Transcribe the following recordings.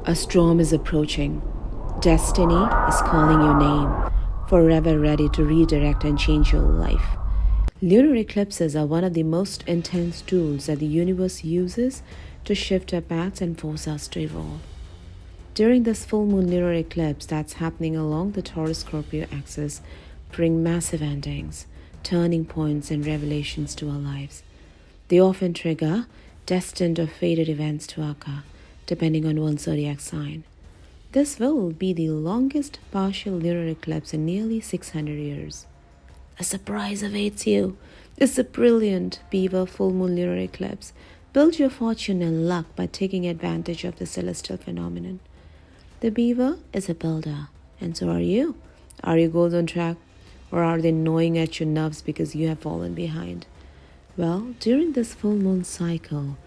A storm is approaching. Destiny is calling your name, forever ready to redirect and change your life. Lunar eclipses are one of the most intense tools that the universe uses to shift our paths and force us to evolve. During this full moon lunar eclipse that's happening along the Taurus Scorpio axis, bring massive endings, turning points, and revelations to our lives. They often trigger destined or fated events to occur, depending on one's zodiac sign. This will be the longest partial lunar eclipse in nearly 600 years. A surprise awaits you. It's a brilliant Beaver full moon lunar eclipse. Build your fortune and luck by taking advantage of the celestial phenomenon. The Beaver is a builder, and so are you. Are your goals on track, or are they gnawing at your nerves because you have fallen behind? Well, during this full moon cycle,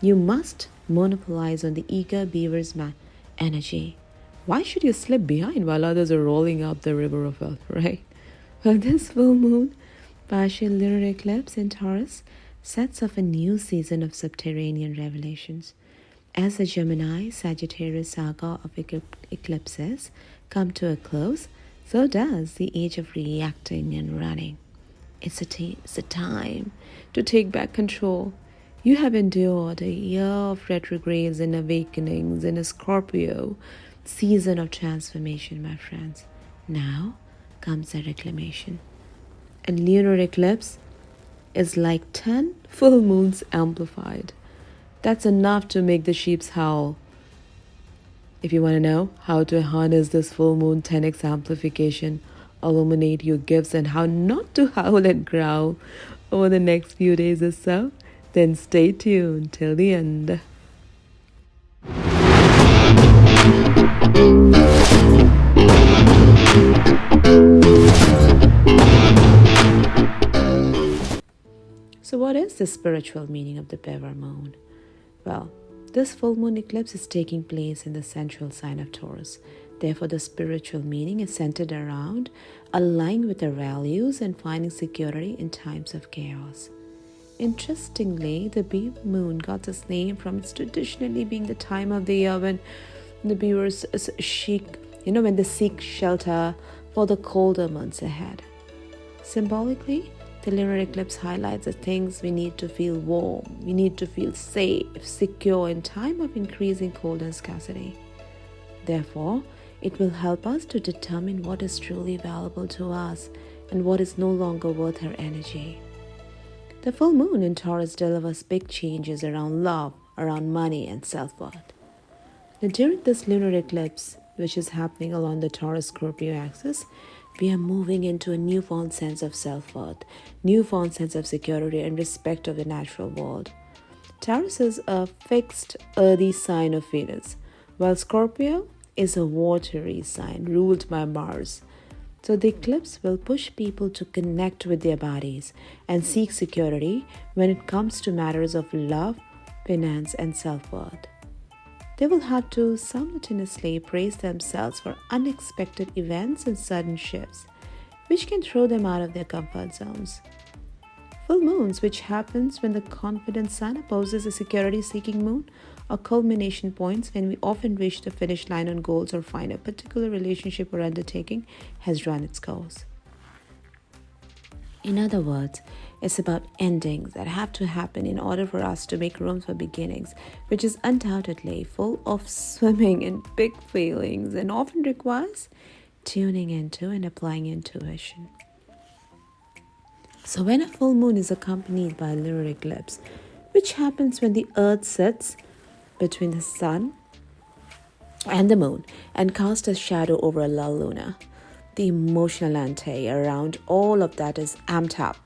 you must monopolize on the eager beaver's energy. Why should you slip behind while others are rolling up the river of wealth, right? Well, this full moon, partial lunar eclipse in Taurus, sets off a new season of subterranean revelations. As the Gemini Sagittarius saga of eclipses come to a close, so does the age of reacting and running. It's a time to take back control. You have endured a year of retrogrades and awakenings in a Scorpio season of transformation, my friends. Now comes a reclamation. A lunar eclipse is like 10 full moons amplified. That's enough to make the sheeps howl. If you want to know how to harness this full moon 10x amplification, illuminate your gifts, and how not to howl and growl over the next few days or so, then stay tuned till the end. So what is the spiritual meaning of the Beaver moon? Well, this full moon eclipse is taking place in the central sign of Taurus. Therefore, the spiritual meaning is centered around aligning with our values and finding security in times of chaos. Interestingly, the Beaver moon got its name from its traditionally being the time of the year when the beavers when they seek shelter for the colder months ahead. Symbolically, the lunar eclipse highlights the things we need to feel warm, we need to feel safe, secure in time of increasing cold and scarcity. Therefore, it will help us to determine what is truly valuable to us and what is no longer worth our energy. The full moon in Taurus delivers big changes around love, around money, and self-worth. Now, during this lunar eclipse, which is happening along the Taurus-Scorpio axis, we are moving into a newfound sense of self-worth, newfound sense of security and respect of the natural world. Taurus is a fixed, earthy sign of Venus, while Scorpio is a watery sign ruled by Mars. So the eclipse will push people to connect with their bodies and seek security when it comes to matters of love, finance, and self-worth. They will have to simultaneously brace themselves for unexpected events and sudden shifts, which can throw them out of their comfort zones. Full moons, which happens when the confident sun opposes a security-seeking moon, are culmination points when we often reach the finish line on goals or find a particular relationship or undertaking has run its course. In other words, it's about endings that have to happen in order for us to make room for beginnings, which is undoubtedly full of swimming in big feelings and often requires tuning into and applying intuition. So when a full moon is accompanied by a lunar eclipse, which happens when the earth sits between the sun and the moon and casts a shadow over a lull luna, the emotional ante around all of that is amped up.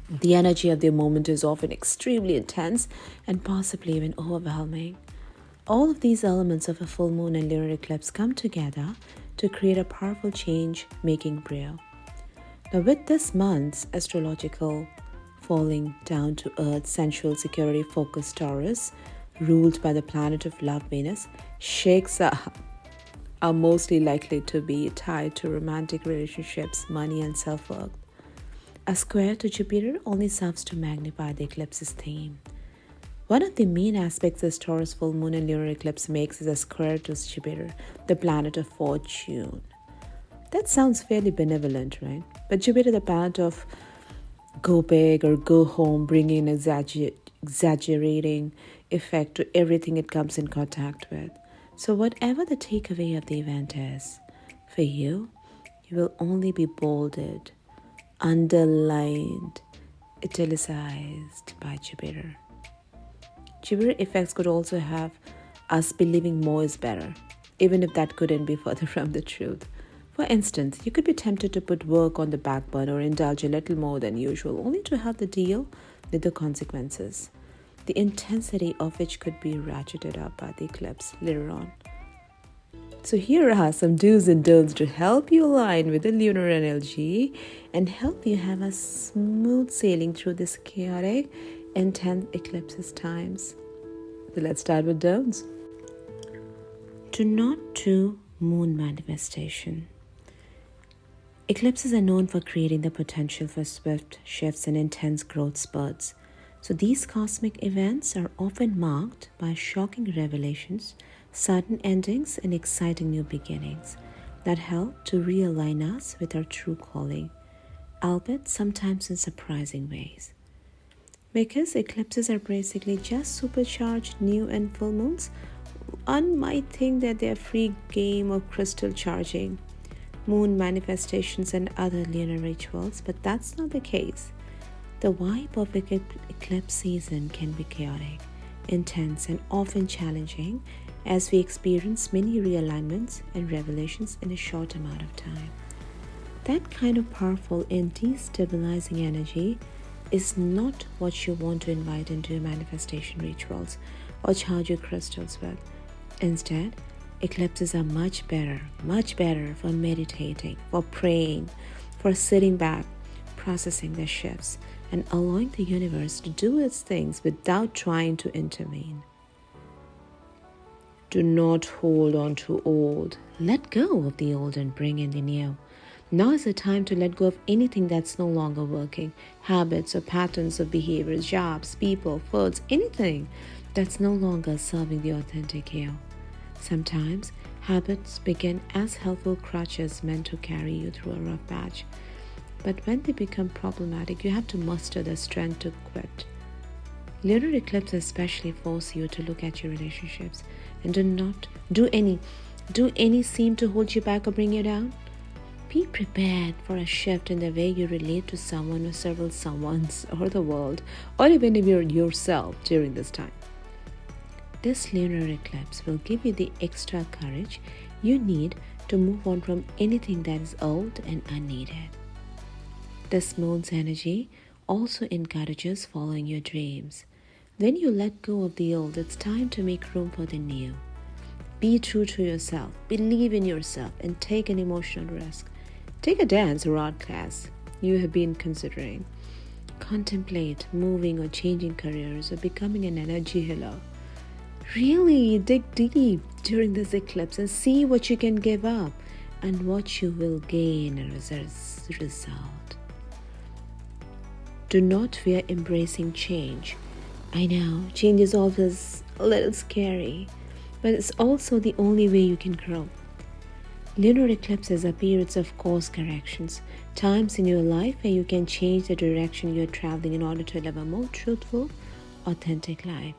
The energy of the moment is often extremely intense and possibly even overwhelming. All of these elements of a full moon and lunar eclipse come together to create a powerful change-making brew. Now, with this month's astrological falling down to earth, sensual security-focused Taurus, ruled by the planet of love Venus, shakes up are mostly likely to be tied to romantic relationships, money, and self-worth. A square to Jupiter only serves to magnify the eclipse's theme. One of the main aspects this Taurus full moon and lunar eclipse makes is a square to Jupiter, the planet of fortune. That sounds fairly benevolent, right? But Jupiter, the planet of go big or go home, bringing an exaggerating effect to everything it comes in contact with. So whatever the takeaway of the event is, for you will only be bolded, underlined, italicized by Jupiter. Jupiter effects could also have us believing more is better, even if that couldn't be further from the truth. For instance, you could be tempted to put work on the back burner or indulge a little more than usual, only to have to deal with the consequences, the intensity of which could be ratcheted up by the eclipse later on. So here are some do's and don'ts to help you align with the lunar energy and help you have a smooth sailing through this chaotic, intense eclipses times. So let's start with don'ts. Do not do moon manifestation. Eclipses are known for creating the potential for swift shifts and intense growth spurts. So these cosmic events are often marked by shocking revelations, sudden endings, and exciting new beginnings that help to realign us with our true calling, albeit sometimes in surprising ways. Because eclipses are basically just supercharged new and full moons, one might think that they are free game of crystal charging, moon manifestations and other lunar rituals, but that's not the case. The vibe of eclipse season can be chaotic, intense, and often challenging as we experience many realignments and revelations in a short amount of time. That kind of powerful and destabilizing energy is not what you want to invite into your manifestation rituals or charge your crystals with. Instead, eclipses are much better for meditating, for praying, for sitting back, processing the shifts, and allowing the universe to do its things without trying to intervene. Do not hold on to old. Let go of the old and bring in the new. Now is the time to let go of anything that's no longer working, habits or patterns of behaviors, jobs, people, foods, anything that's no longer serving the authentic you. Sometimes habits begin as helpful crutches meant to carry you through a rough patch. But when they become problematic, you have to muster the strength to quit. Lunar eclipses especially force you to look at your relationships and do any seem to hold you back or bring you down. Be prepared for a shift in the way you relate to someone or several someones or the world, or even yourself during this time. This lunar eclipse will give you the extra courage you need to move on from anything that is old and unneeded. This moon's energy also encourages following your dreams. When you let go of the old, it's time to make room for the new. Be true to yourself, believe in yourself, and take an emotional risk. Take a dance or art class you have been considering. Contemplate moving or changing careers or becoming an energy healer. Really dig deep during this eclipse and see what you can give up and what you will gain as a result. Do not fear embracing change. I know, change is always a little scary, but it's also the only way you can grow. Lunar eclipses are periods of course corrections, times in your life where you can change the direction you're traveling in order to live a more truthful, authentic life.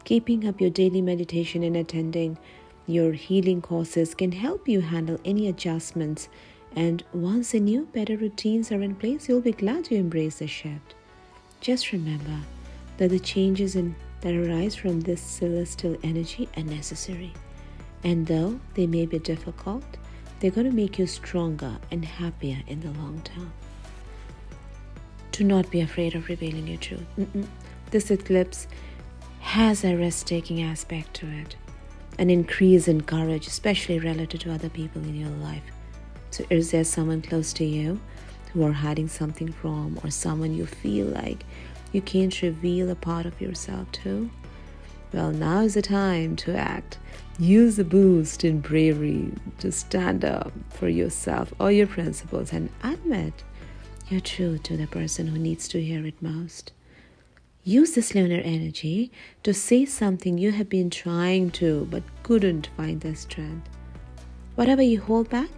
Keeping up your daily meditation and attending your healing courses can help you handle any adjustments, and once the new, better routines are in place, you'll be glad you embrace the shift. Just remember that the changes that arise from this celestial energy are necessary. And though they may be difficult, they're going to make you stronger and happier in the long term. Do not be afraid of revealing your truth. This eclipse has a risk-taking aspect to it, an increase in courage, especially relative to other people in your life. So is there someone close to you who are hiding something from, or someone you feel like you can't reveal a part of yourself to? Well, now is the time to act. Use the boost in bravery to stand up for yourself or your principles and admit your truth to the person who needs to hear it most. Use this lunar energy to say something you have been trying to but couldn't find the strength. Whatever you hold back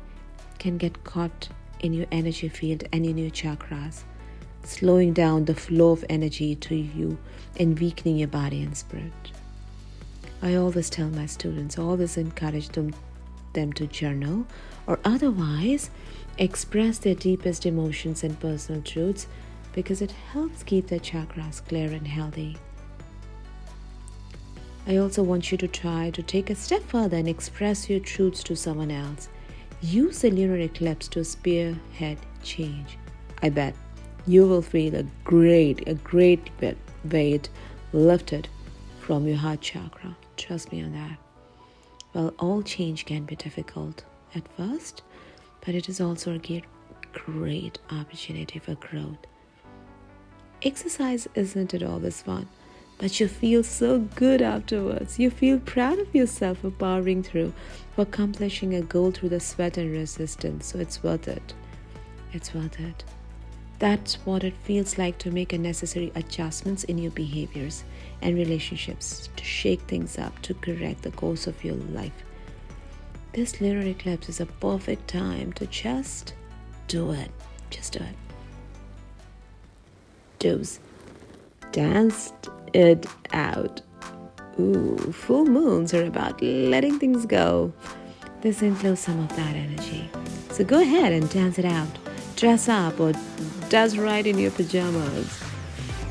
can get caught in your energy field and in your chakras, slowing down the flow of energy to you and weakening your body and spirit. I always tell my students, always encourage them to journal or otherwise express their deepest emotions and personal truths because it helps keep their chakras clear and healthy. I also want you to try to take a step further and express your truths to someone else. Use the lunar eclipse to spearhead change. I bet you will feel a great weight lifted from your heart chakra. Trust me on that. Well, all change can be difficult at first, but it is also a great opportunity for growth. Exercise isn't it always fun, but you feel so good afterwards. You feel proud of yourself for powering through, for accomplishing a goal through the sweat and resistance. So it's worth it. It's worth it. That's what it feels like to make necessary adjustments in your behaviors and relationships, to shake things up, to correct the course of your life. This lunar eclipse is a perfect time to just do it. Just do it. Do's. Dance it out. Ooh, full moons are about letting things go. This includes some of that energy. So go ahead and dance it out. Dress up or dance right in your pajamas.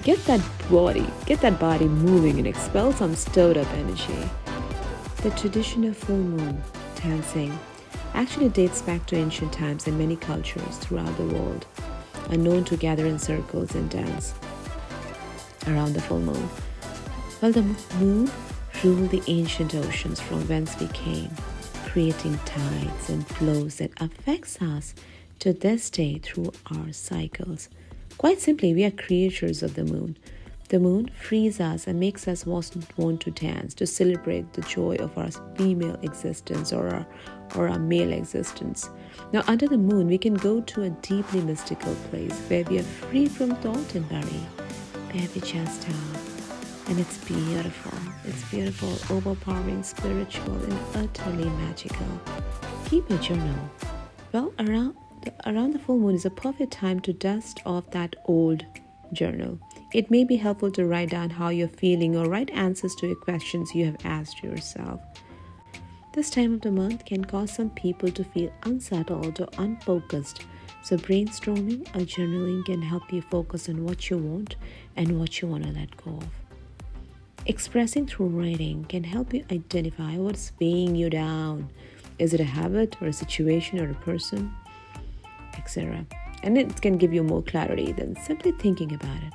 Get that body moving and expel some stored up energy. The tradition of full moon dancing actually dates back to ancient times, and many cultures throughout the world are known to gather in circles and dance around the full moon. Well, the moon ruled the ancient oceans from whence we came, creating tides and flows that affects us to this day through our cycles. Quite simply, we are creatures of the moon. The moon frees us and makes us want to dance, to celebrate the joy of our female existence or our male existence. Now, under the moon, we can go to a deeply mystical place where we are free from thought and worry, where we just are. And it's beautiful. It's beautiful, overpowering, spiritual, and utterly magical. Keep a journal. Well, around the full moon is a perfect time to dust off that old journal. It may be helpful to write down how you're feeling or write answers to your questions you have asked yourself. This time of the month can cause some people to feel unsettled or unfocused. So brainstorming or journaling can help you focus on what you want and what you want to let go of. Expressing through writing can help you identify what's weighing you down. Is it a habit or a situation or a person, etc.? And it can give you more clarity than simply thinking about it.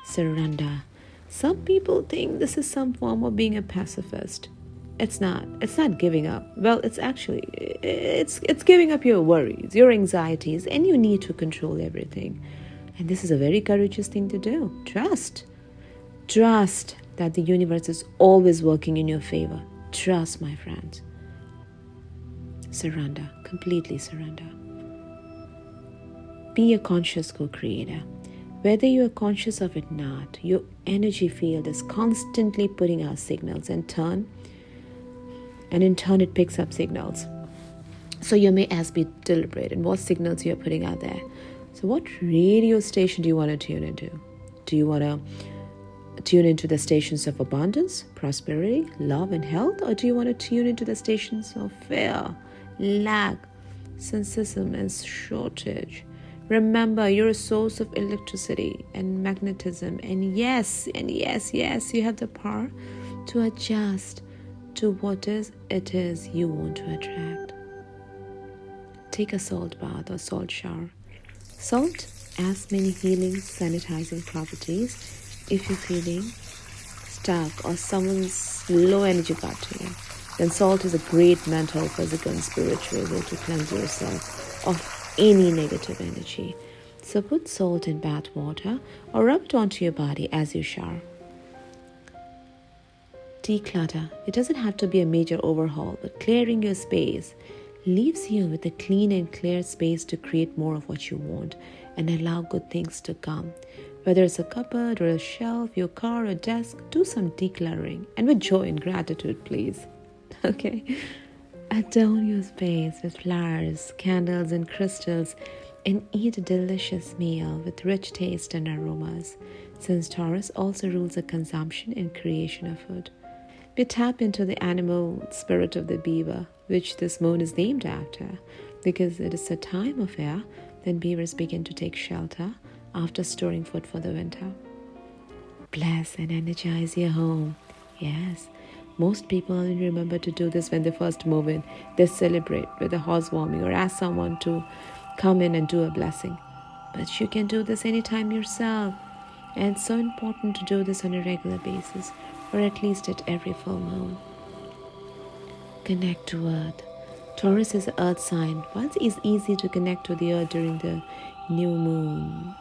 Surrender. Some people think this is some form of being a pacifist. It's not. It's not giving up. Well, it's giving up your worries, your anxieties, and you need to control everything. And this is a very courageous thing to do. Trust that the universe is always working in your favor. Trust, my friends. Surrender. Completely surrender. Be a conscious co-creator. Whether you are conscious of it or not, your energy field is constantly putting out signals and in turn it picks up signals. So you may be deliberate in what signals you're putting out there. So what radio station do you want to tune into? Do you want to tune into the stations of abundance, prosperity, love, and health? Or do you want to tune into the stations of fear, lack, cynicism, and shortage? Remember, you're a source of electricity and magnetism. And yes, you have the power to adjust to what it is you want to attract. Take a salt bath or salt shower. Salt has many healing, sanitizing properties. If you're feeling stuck or someone's low energy got to you, then salt is a great mental, physical, and spiritual way to cleanse yourself of any negative energy. So put salt in bath water or rub it onto your body as you shower. Declutter. It doesn't have to be a major overhaul, but clearing your space leaves you with a clean and clear space to create more of what you want and allow good things to come. Whether it's a cupboard or a shelf, your car or desk, do some decluttering and with joy and gratitude, please. Okay? Adorn your space with flowers, candles, and crystals, and eat a delicious meal with rich taste and aromas, since Taurus also rules the consumption and creation of food. We tap into the animal spirit of the beaver, which this moon is named after, because it is a time of year when beavers begin to take shelter after storing food for the winter. Bless and energize your home. Yes, most people only remember to do this when they first move in. They celebrate with a housewarming or ask someone to come in and do a blessing. But you can do this anytime yourself. And it's so important to do this on a regular basis, or at least at every full moon. Connect to Earth. Taurus is an earth sign. While it's easy to connect to the earth during the new moon,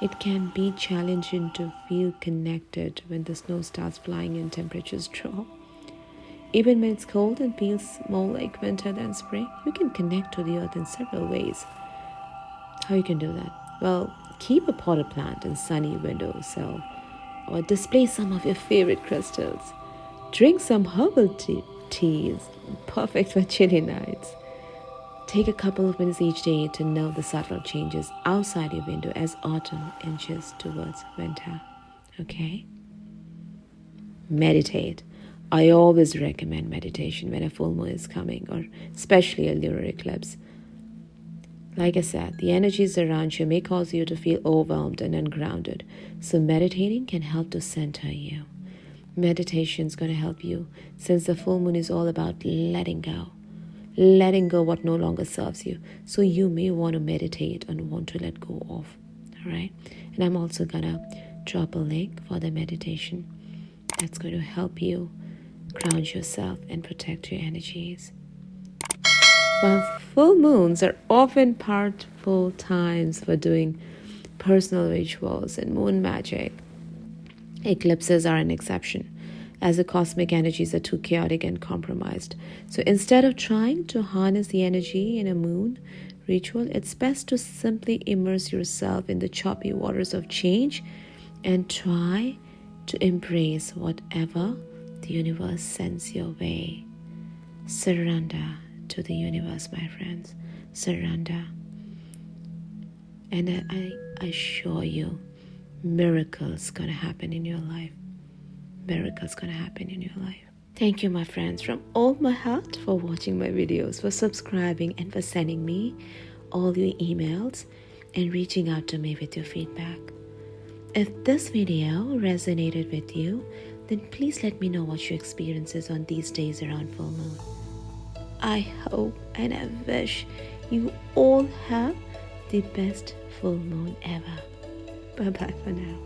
it can be challenging to feel connected when the snow starts flying and temperatures drop. Even when it's cold and feels more like winter than spring, you can connect to the earth in several ways. How you can do that? Well, keep a potted plant in sunny windowsill, or display some of your favorite crystals. Drink some herbal teas, perfect for chilly nights. Take a couple of minutes each day to note the subtle changes outside your window as autumn inches towards winter. Okay? Meditate. I always recommend meditation when a full moon is coming, or especially a lunar eclipse. Like I said, the energies around you may cause you to feel overwhelmed and ungrounded, so meditating can help to center you. Meditation is going to help you, since the full moon is all about letting go what no longer serves you. So you may want to meditate and want to let go of. All right? And I'm also going to drop a link for the meditation that's going to help you ground yourself and protect your energies. While full moons are often powerful times for doing personal rituals and moon magic, eclipses are an exception, as the cosmic energies are too chaotic and compromised. So instead of trying to harness the energy in a moon ritual, it's best to simply immerse yourself in the choppy waters of change and try to embrace whatever the universe sends your way. Surrender to the universe, my friends. Surrender. And I assure you, miracles gonna happen in your life. Miracles gonna happen in your life. Thank you, my friends, from all my heart for watching my videos, for subscribing, and for sending me all your emails and reaching out to me with your feedback. If this video resonated with you, then please let me know what your experience is on these days around full moon. I hope and I wish you all have the best full moon ever. Bye-bye for now.